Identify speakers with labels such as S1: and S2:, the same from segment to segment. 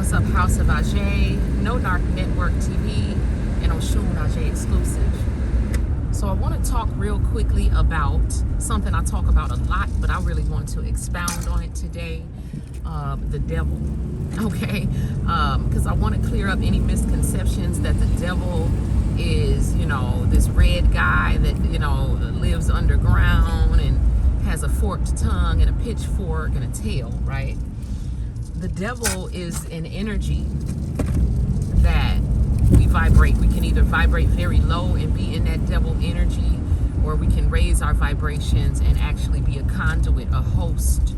S1: What's up, House of Ajay, No Narc Network TV, and Oshun Ajay exclusive. So I want to talk real quickly about something I talk about a lot, but I really want to expound on it today. The devil. Okay? Because I want to clear up any misconceptions that the devil is, this red guy that, lives underground and has a forked tongue and a pitchfork and a tail, right? The devil is an energy that we vibrate. We can either vibrate very low and be in that devil energy, or we can raise our vibrations and actually be a conduit, a host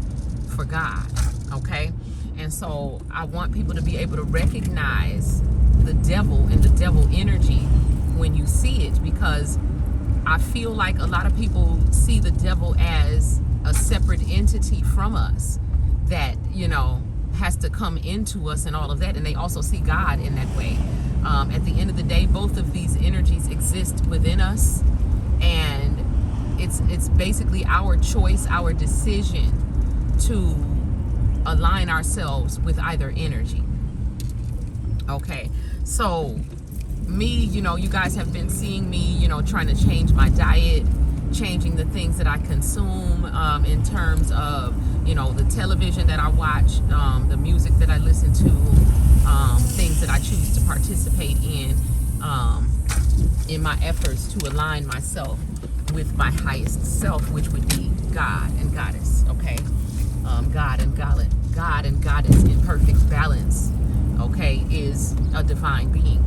S1: for God, okay? And so I want people to be able to recognize the devil and the devil energy when you see it, because I feel like a lot of people see the devil as a separate entity from us that, has to come into us and all of that, and they also see God in that way. At the end of the day, both of these energies exist within us, and it's basically our choice, our decision to align ourselves with either energy. Okay, so me, you guys have been seeing me, trying to change my diet, changing the things that I consume, in terms of, the television that I watch, the music that I listen to, things that I choose to participate in my efforts to align myself with my highest self, which would be God and Goddess, okay? God and Goddess in perfect balance, okay, is a divine being.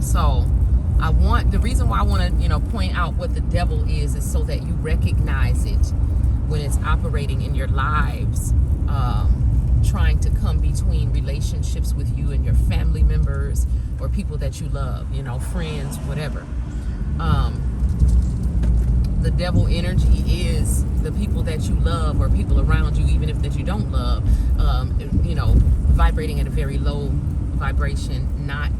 S1: So the reason why I want to, point out what the devil is so that you recognize it when it's operating in your lives, trying to come between relationships with you and your family members or people that you love, friends, whatever. The devil energy is the people that you love or people around you, even if that you don't love, vibrating at a very low vibration, not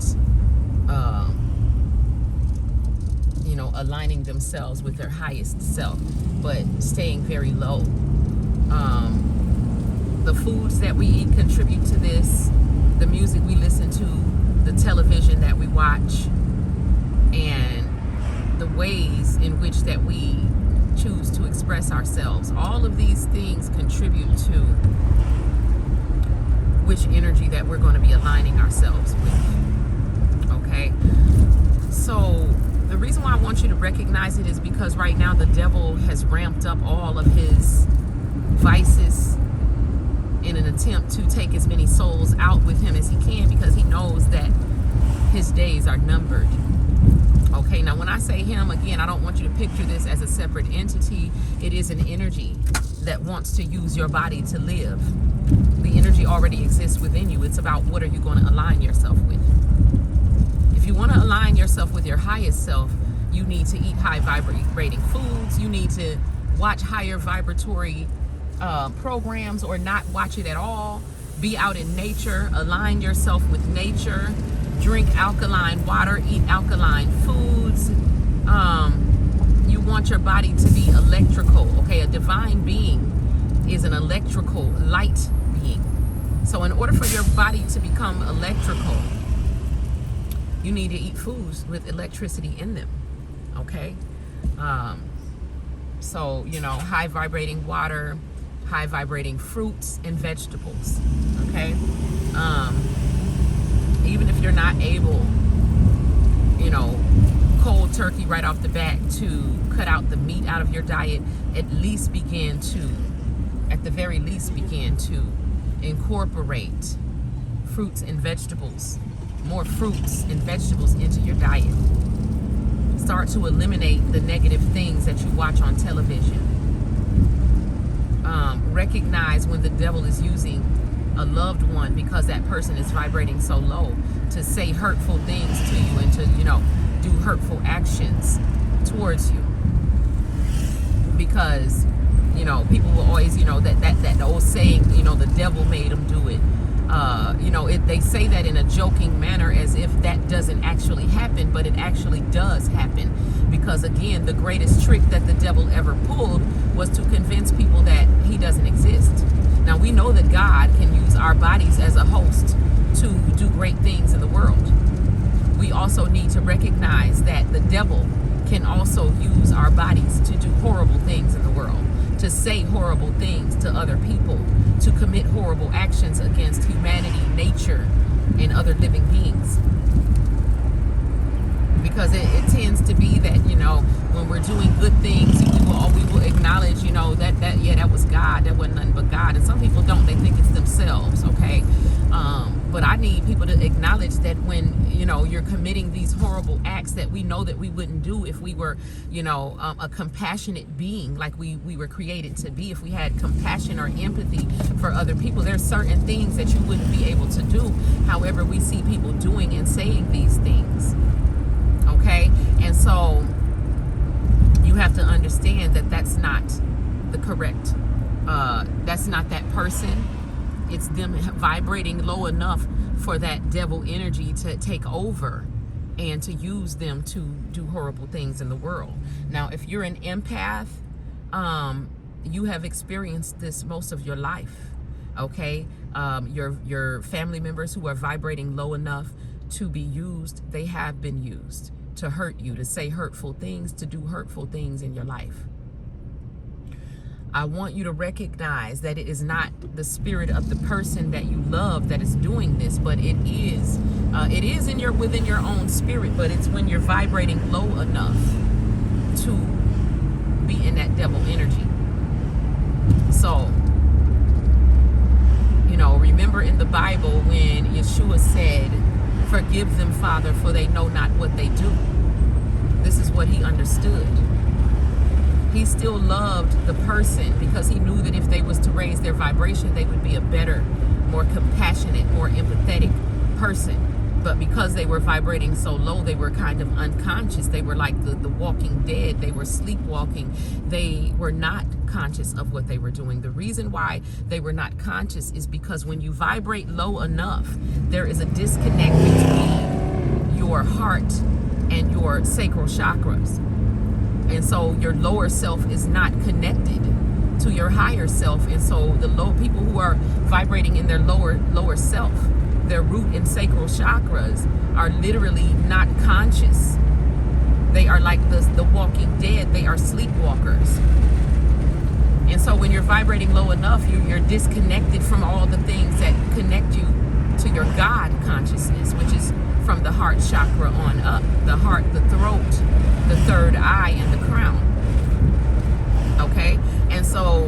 S1: aligning themselves with their highest self, but staying very low. The foods that we eat contribute to this, the music we listen to, the television that we watch, and the ways in which that we choose to express ourselves. All of these things contribute to which energy that we're going to be aligning ourselves with. Okay? So the reason why I want you to recognize it is because right now the devil has ramped up all of his vices in an attempt to take as many souls out with him as he can, because he knows that his days are numbered. Okay, now when I say him, again, I don't want you to picture this as a separate entity. It is an energy that wants to use your body to live. The energy already exists within you. It's about what are you going to align yourself with. If you want to align yourself with your highest self, you need to eat high vibrating foods. You need to watch higher vibratory programs, or not watch it at all. Be out in nature, align yourself with nature, drink alkaline water, eat alkaline foods. You want your body to be electrical, okay? A divine being is an electrical light being. So in order for your body to become electrical, you need to eat foods with electricity in them, okay? So, high vibrating water, high vibrating fruits and vegetables, okay? Even if you're not able, cold turkey right off the bat, to cut out the meat out of your diet, at the very least begin to incorporate fruits and vegetables, more fruits and vegetables into your diet. Start to eliminate the negative things that you watch on television. Recognize when the devil is using a loved one, because that person is vibrating so low, to say hurtful things to you and to, do hurtful actions towards you. Because, people will always, that old saying, the devil made them do it. They say that in a joking manner as if that doesn't actually happen, but it actually does happen. Because again, the greatest trick that the devil ever pulled was to convince people that he doesn't exist. Now, we know that God can use our bodies as a host to do great things in the world. We also need to recognize that the devil can also use our bodies to do horrible things in the world, to say horrible things to other people, to commit horrible actions against humanity, nature, and other living beings. Because it tends to be that, when we're doing good things, we will acknowledge, that was God, that wasn't nothing but God. And some people don't, they think it's themselves, okay? But I need people to acknowledge that when, you're committing these horrible acts that we know that we wouldn't do if we were, a compassionate being like we were created to be. If we had compassion or empathy for other people, there's certain things that you wouldn't be able to do. However, we see people doing and saying these things. Okay, and so you have to understand that that's not the correct, that's not that person. It's them vibrating low enough for that devil energy to take over and to use them to do horrible things in the world. Now, if you're an empath, you have experienced this most of your life. Okay, your family members who are vibrating low enough to be used, they have been used to hurt you, to say hurtful things, to do hurtful things in your life. I want you to recognize that it is not the spirit of the person that you love that is doing this, but it is within your own spirit, but it's when you're vibrating low enough to be in that devil energy. So, remember in the Bible when Yeshua said, "Forgive them, Father, for they know not what they do." This is what he understood. He still loved the person because he knew that if they was to raise their vibration, they would be a better, more compassionate, more empathetic person. But because they were vibrating so low, they were kind of unconscious. They were like the walking dead. They were sleepwalking. They were not conscious of what they were doing. The reason why they were not conscious is because when you vibrate low enough, there is a disconnect between your heart and your sacral chakras. And so your lower self is not connected to your higher self. And so the low people who are vibrating in their lower self, their root and sacral chakras, are literally not conscious. They are like the walking dead. They are sleepwalkers. And so when you're vibrating low enough, you're disconnected from all the things that connect you to your God consciousness, which is from the heart chakra on up. The heart, the throat, the third eye, and the crown. Okay? And so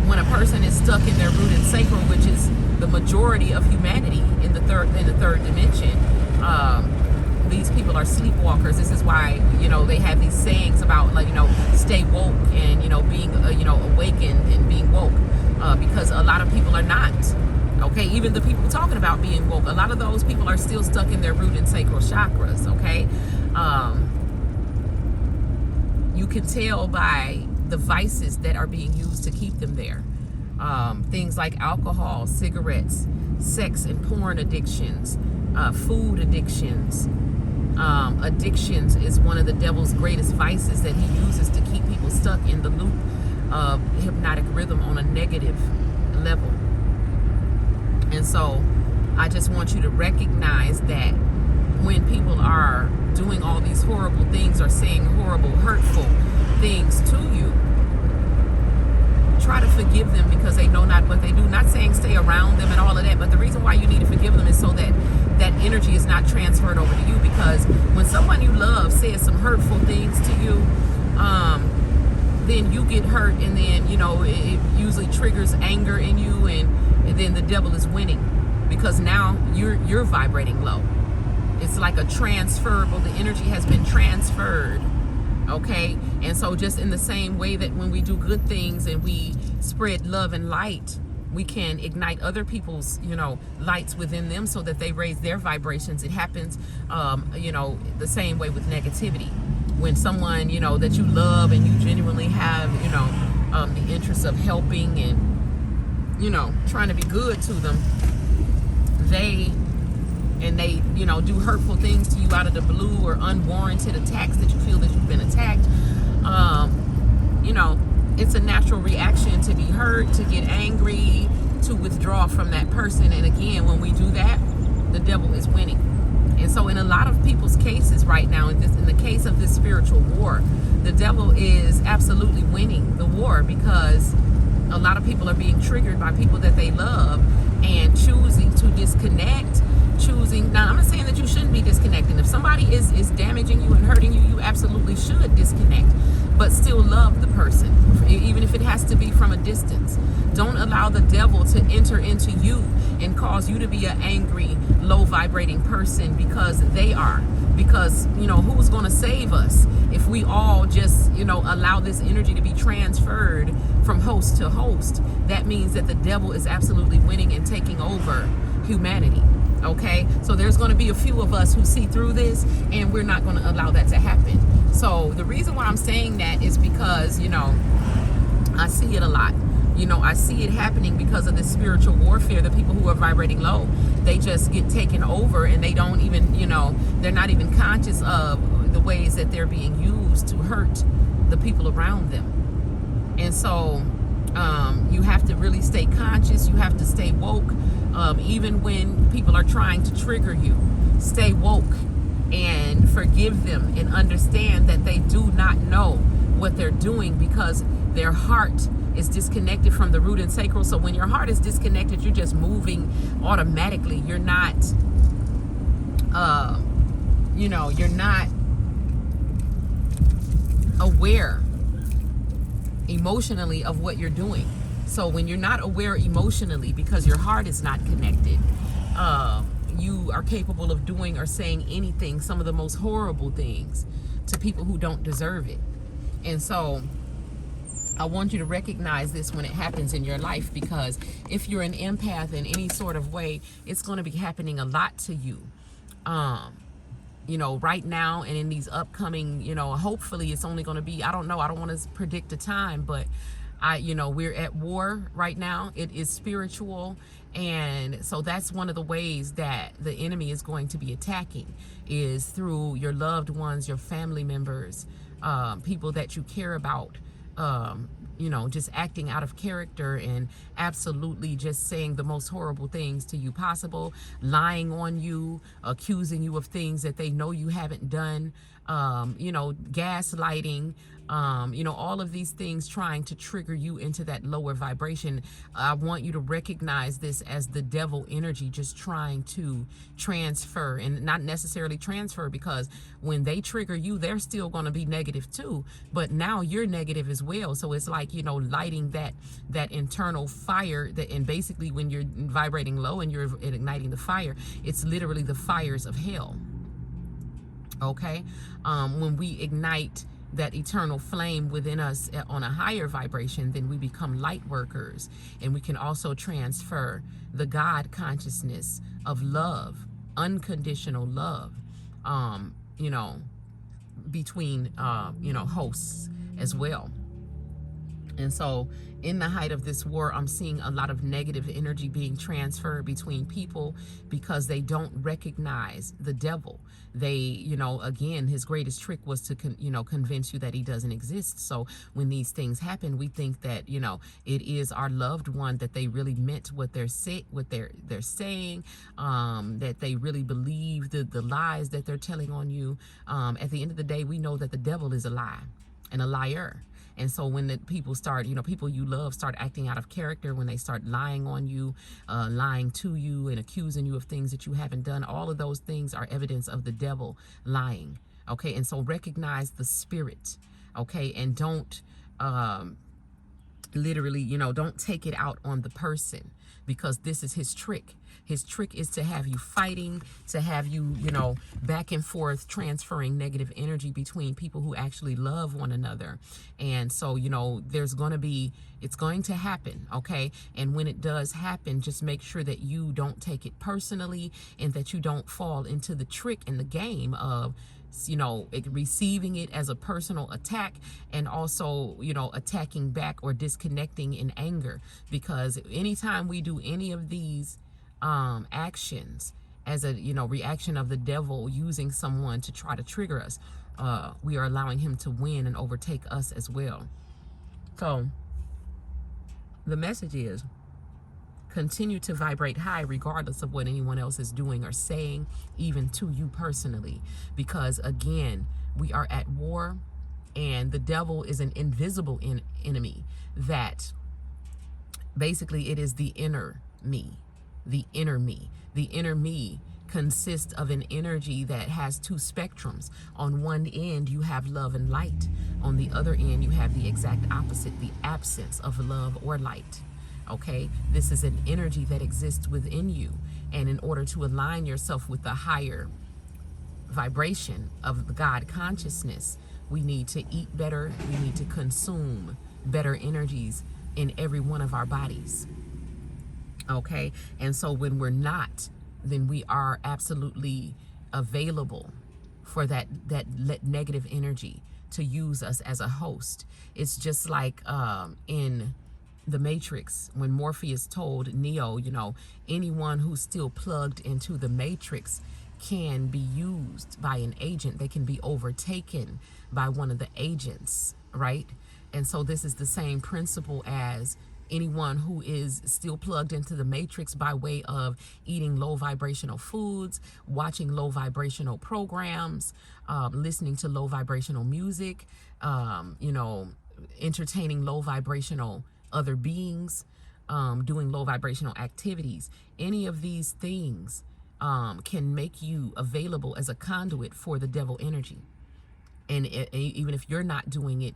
S1: when a person is stuck in their root and sacral, which is the majority of humanity in the third dimension, these people are sleepwalkers. This is why, they have these sayings about, like, stay woke and, being, awakened and being woke, because a lot of people are not. Okay, even the people talking about being woke, a lot of those people are still stuck in their root and sacral chakras. Okay, you can tell by the vices that are being used to keep them there. Things like alcohol, cigarettes, sex and porn addictions, food addictions. Addictions is one of the devil's greatest vices that he uses to keep people stuck in the loop of hypnotic rhythm on a negative level. And so I just want you to recognize that when people are doing all these horrible things or saying horrible, hurtful things to you, try to forgive them because they know not what they do. Not saying stay around them and all of that, but the reason why you need to forgive them is so that that energy is not transferred over to you. Because when someone you love says some hurtful things to you, then you get hurt, and then it usually triggers anger in you, and then the devil is winning because now you're vibrating low. It's like a transferable. The energy has been transferred. Okay, and so just in the same way that when we do good things and we spread love and light, we can ignite other people's lights within them so that they raise their vibrations. It happens the same way with negativity. When someone that you love and you genuinely have the interest of helping and trying to be good to them, they do hurtful things to you out of the blue, or unwarranted attacks that you feel that you've been attacked. It's a natural reaction to be hurt, to get angry, withdraw from that person. And again, when we do that, the devil is winning. And so in a lot of people's cases right now, in the case of this spiritual war, the devil is absolutely winning the war, because a lot of people are being triggered by people that they love and choosing to disconnect. Now, I'm not saying that you shouldn't be disconnecting. If somebody is damaging you and hurting you, you absolutely should disconnect, but still love the person, even if it has to be from a distance. Don't allow the devil to enter into you and cause you to be an angry, low vibrating person, because they are. Because, who's going to save us if we all just, allow this energy to be transferred from host to host? That means that the devil is absolutely winning and taking over humanity. Okay, so there's going to be a few of us who see through this, and we're not going to allow that to happen. So the reason why I'm saying that is because, I see it a lot. I see it happening because of this spiritual warfare. The people who are vibrating low, they just get taken over, and they don't even, they're not even conscious of the ways that they're being used to hurt the people around them. And so you have to really stay conscious. You have to stay woke. Even when people are trying to trigger you, stay woke and forgive them, and understand that they do not know what they're doing, because their heart is disconnected from the root and sacral. So when your heart is disconnected, you're just moving automatically. You're not, you're not aware emotionally of what you're doing. So when you're not aware emotionally, because your heart is not connected, you are capable of doing or saying anything, some of the most horrible things, to people who don't deserve it. And so I want you to recognize this when it happens in your life, because if you're an empath in any sort of way, it's going to be happening a lot to you. Right now and in these upcoming, hopefully it's only going to be, I don't know, I don't want to predict a time, but we're at war right now. It is spiritual. And so that's one of the ways that the enemy is going to be attacking, is through your loved ones, your family members, people that you care about, just acting out of character and absolutely just saying the most horrible things to you possible, lying on you, accusing you of things that they know you haven't done, gaslighting, all of these things trying to trigger you into that lower vibration. I want you to recognize this as the devil energy just trying to transfer, and not necessarily transfer, because when they trigger you, they're still going to be negative too, but now you're negative as well. So it's like, lighting that internal fire, and basically when you're vibrating low and you're igniting the fire, it's literally the fires of hell. Okay, when we ignite that eternal flame within us on a higher vibration, then we become light workers, and we can also transfer the God consciousness of love, unconditional love, between hosts as well. And so in the height of this war, I'm seeing a lot of negative energy being transferred between people, because they don't recognize the devil. They, again, his greatest trick was to, convince you that he doesn't exist. So when these things happen, we think that, it is our loved one, that they really meant what they're saying, that they really believe the lies that they're telling on you. At the end of the day, we know that the devil is a lie and a liar. And so when the people start, people you love start acting out of character, when they start lying on you, lying to you and accusing you of things that you haven't done, all of those things are evidence of the devil lying. Okay, and so recognize the spirit, okay, and don't literally, don't take it out on the person, because this is his trick. His trick is to have you fighting, to have you, back and forth, transferring negative energy between people who actually love one another. And so, it's going to happen, okay? And when it does happen, just make sure that you don't take it personally, and that you don't fall into the trick and the game of, receiving it as a personal attack, and also, attacking back or disconnecting in anger. Because anytime we do any of these actions as a reaction of the devil using someone to try to trigger us, we are allowing him to win and overtake us as well. So the message is, Continue to vibrate high regardless of what anyone else is doing or saying, even to you personally. Because again, we are at war, and the devil is an invisible enemy that basically it is the inner me. The inner me. The inner me consists of an energy that has two spectrums. On one end, you have love and light. On the other end, you have the exact opposite, the absence of love or light. Okay, this is an energy that exists within you. And in order to align yourself with the higher vibration of the God consciousness, we need to eat better. We need to consume better energies in every one of our bodies. Okay, and so when we're not, then we are absolutely available for that negative energy to use us as a host. It's just like in the Matrix, when Morpheus told Neo, you know, anyone who's still plugged into the Matrix can be used by an agent. They can be overtaken by one of the agents, right? And so this is the same principle as anyone who is still plugged into the Matrix by way of eating low vibrational foods, watching low vibrational programs, listening to low vibrational music, you know, entertaining low vibrational other beings, doing low vibrational activities. Any of these things can make you available as a conduit for the devil energy. And even if you're not doing it,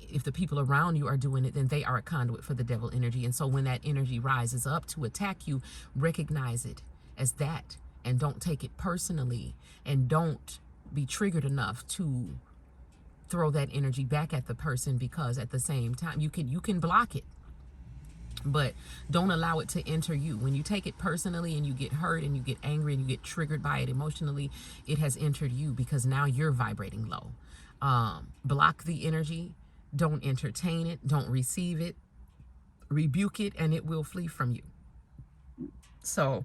S1: if the people around you are doing it, then they are a conduit for the devil energy. And so when that energy rises up to attack you, recognize it as that, and don't take it personally, and don't be triggered enough to throw that energy back at the person, because at the same time you can block it, but don't allow it to enter you. When you take it personally and you get hurt and you get angry and you get triggered by it emotionally, it has entered you, because now you're vibrating low. Block the energy. Don't entertain it. Don't receive it. Rebuke it, and it will flee from you. So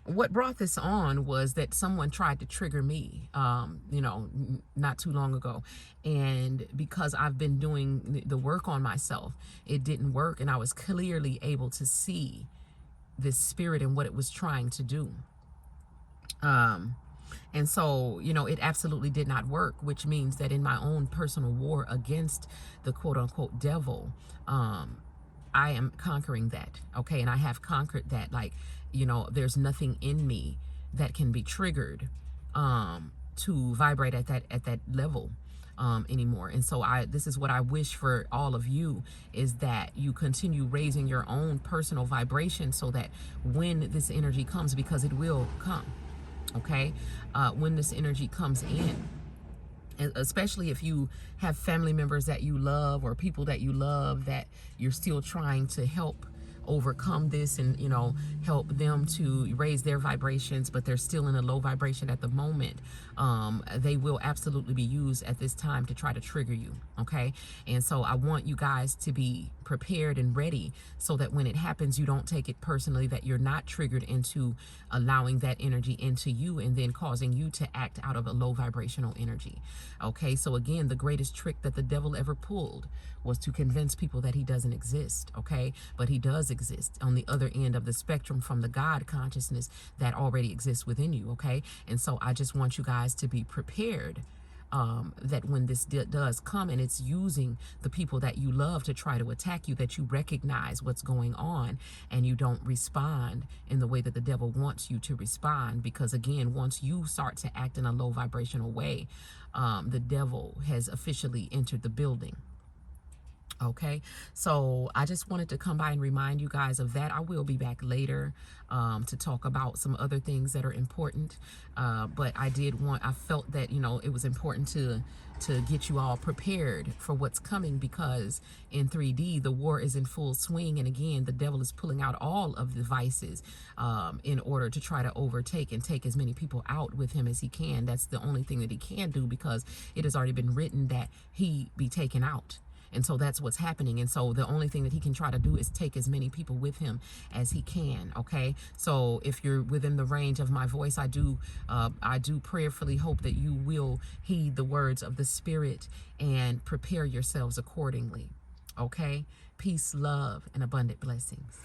S1: what brought this on was that someone tried to trigger me, you know, not too long ago. And because I've been doing the work on myself, it didn't work. And I was clearly able to see this spirit and what it was trying to do. And so, you know, it absolutely did not work, which means that in my own personal war against the quote unquote devil, I am conquering that. Okay. And I have conquered that. Like, you know, there's nothing in me that can be triggered to vibrate at that level anymore. And so this is what I wish for all of you, is that you continue raising your own personal vibration, so that when this energy comes, because it will come, okay, when this energy comes in, and especially if you have family members that you love, or people that you love that you're still trying to help overcome this, and, you know, help them to raise their vibrations, but they're still in a low vibration at the moment, they will absolutely be used at this time to try to trigger you. Okay. And so I want you guys to be prepared and ready, so that when it happens, you don't take it personally, that you're not triggered into allowing that energy into you and then causing you to act out of a low vibrational energy. Okay. So again, the greatest trick that the devil ever pulled was to convince people that he doesn't exist. Okay. But he does exist on the other end of the spectrum from the God consciousness that already exists within you. Okay. And so I just want you guys to be prepared, that when this does come and it's using the people that you love to try to attack you, that you recognize what's going on and you don't respond in the way that the devil wants you to respond. Because again, once you start to act in a low vibrational way, the devil has officially entered the building. Okay, so I just wanted to come by and remind you guys of that. I will be back later to talk about some other things that are important, but I felt that, you know, it was important to get you all prepared for what's coming, because in 3D the war is in full swing, and again the devil is pulling out all of the vices in order to try to overtake and take as many people out with him as he can. That's the only thing that he can do, because it has already been written that he be taken out. And so that's what's happening. And so the only thing that he can try to do is take as many people with him as he can. Okay. So if you're within the range of my voice, I do prayerfully hope that you will heed the words of the Spirit and prepare yourselves accordingly. Okay. Peace, love, and abundant blessings.